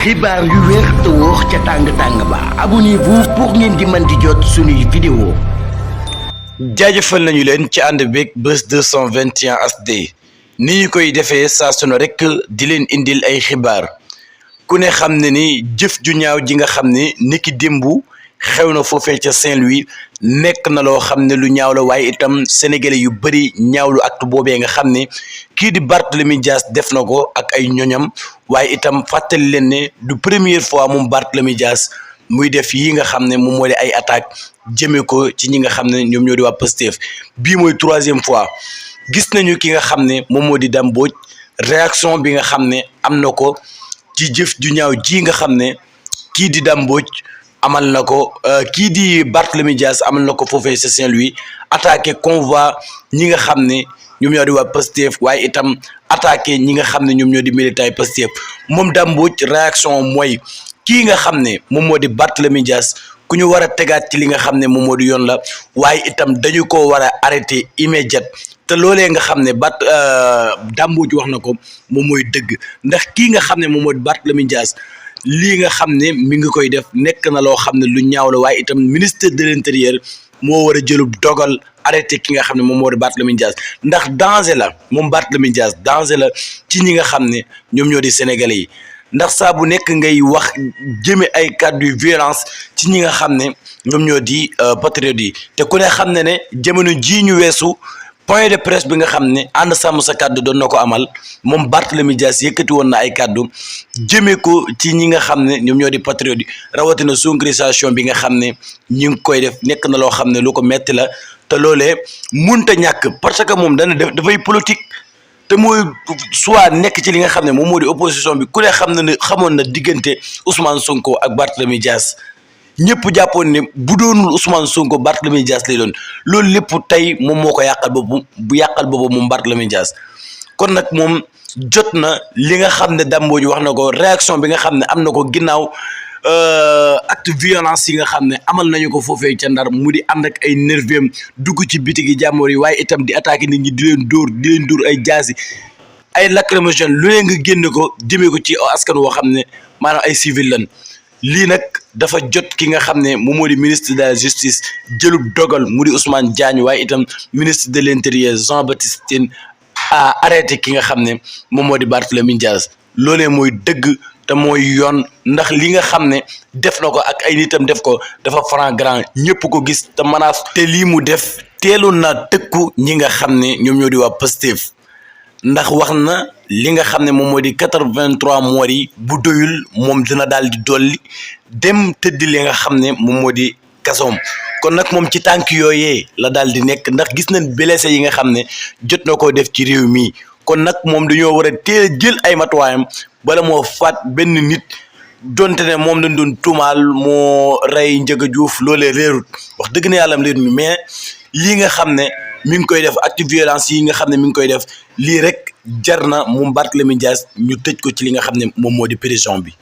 xibaar yu wér te wóor ca tàng-tàng ba abonnez-vous pour ngeen di mën di jot suñuy vidéo. jaajëfal nañu leen ci ànd beeg Buzz 221 HD ni ñu koy defee saa su ne rek di leen indil ay xibaar ku ne xam ne ni jëf ju ñaaw ji nga xam ne niki démbu xew na foofee ca Saint-Louis nekk na loo xam ne lu ñaaw la waaye itam sénégalais yu bëri ñaawlu acte boobee nga xam ne kii di Barthélémy Dias def na ko ak ay ñoñam waaye itam fàttali leen ne du première fois moom Barthélémy Dias muy def yi nga xam ne moom moo di ay attaque jëmee ko ci ñi nga xam ne ñoom ñoo di waa Pastef bii mooy troisième fois gis nañu ki nga xam ne moom moo di Dame Mbodj réaction bi nga xam ne am na ko ci jëf ju ñaaw ji nga xam ne kii di Dame Mbodj amal na ko kii di Barthélémy Dias amal na ko foofee ca Saint-Louis attaqué convoi ñi nga xam ne ñoom ñoo di waa Pastef waaye itam attaqué ñi nga xam ne ñoom ñoo di militants yi Pastef moom Dame Mbodj réaction mooy kii nga xam ne moom moo di Barthélémy Dias ku ñu war a tegaat ci li nga xam ne moom moo di yoon la waaye itam dañu ko war a arrêté immédiat te loolee nga xam ne Dame Mbodj wax na ko moom mooy dëgg ndax kii nga xam ne moom moo di Barthélémy Dias lii nga xam ne mi ngi koy def nekk na loo xam ne lu ñaaw la waaye itam ministre de l'intérieur moo war a jëlub dogal arrêté ki nga xam ne moom moo di Barthélémy Dias ndax danger la moom Barthélémy Dias danger la ci ñi nga xam ne ñoom ñoo di sénégalais yi ndax saa bu nekk ngay wax jëme ay kàddu yu violence ci ñi nga xam ne ñoom ñoo di patriotes yi te ku ne xam ne ne jamono jii ñu weesu point de presse bi nga xam ne ànd sàmm sa kàddu doon na ko amal moom Barthélémy Dias yëkkati woon na ay kàddu jëmee ko ci ñi nga xam ne ñoom ñoo di patriotes yi rawatina sonorisation bi nga xam ne ñi ngi koy def nekk na loo xam ne lu ko metti la te loolee munta ñàkk parce que moom dana def dafay politique te mooy soit nekk ci li nga xam ne moom moo di opposition bi ku ne xam na ne xamoon na diggante Ousmane Sonko ak Barthélémy Dias ñëpp jàppoon ne bu doonul Ousmane Sonko Barthélémy Dias lay doon loolu lépp tey moom moo ko yàqal boobu moom Barthélémy Dias kon nag moom jot na li nga xam ne Dame Mbodj wax na ko réaction bi nga xam ne am na ko ginnaaw acte violence yi nga xam ne amal nañu ko foofee ca Ndar mu di ànd ak ay nerveux dugg ci bitigi jàmmoor yi waaye itam di attaqué nit ñi di leen dóor ay jaasi ay lacrymogène lu leen nga génne ko jëmee ko ci askan woo xam ne maanaam ay civil lan lii nag dafa jot ki nga xam ne moom moo di ministre de la justice jëlub dogal mu di Ousmane Diagne waaye itam ministre de l'intérieur Jean-Baptiste Tine a arrêté ki nga xam ne moom moo di Barthélémy Dias loolee mooy dëgg te mooy yoon ndax li nga xam ne def na ko ak ay nitam def ko dafa flagrant ñëpp ko gis te menace te lii mu def teeloon naa tëkku ñi nga xam ne ñoom ñoo di waa Pastef ndax wax na li nga xam ne moom moo di 83 morts yi bu doyul moom dina daal di dolli dem tëddi li nga xam ne moom moo di kasoom kon nag moom ci tànk yooyee la daal di nekk ndax gis nañ blessé yi nga xam ne jot na koo def ci réew mi kon nag moom dañoo war a teel a jël ay matuwaayam bala moo faat benn nit donte ne moom lañ doon tuumaal moo rey Ndiaga Diouf loolee réerut wax dëgg na yàlla am réerut mais lii nga xam ne mi ngi koy def acte violence yi nga xam ne mi ngi koy def lii rek jar na moom Barthélémy Dias ñu tëj ko ci li nga xam ne moom moo di prison bi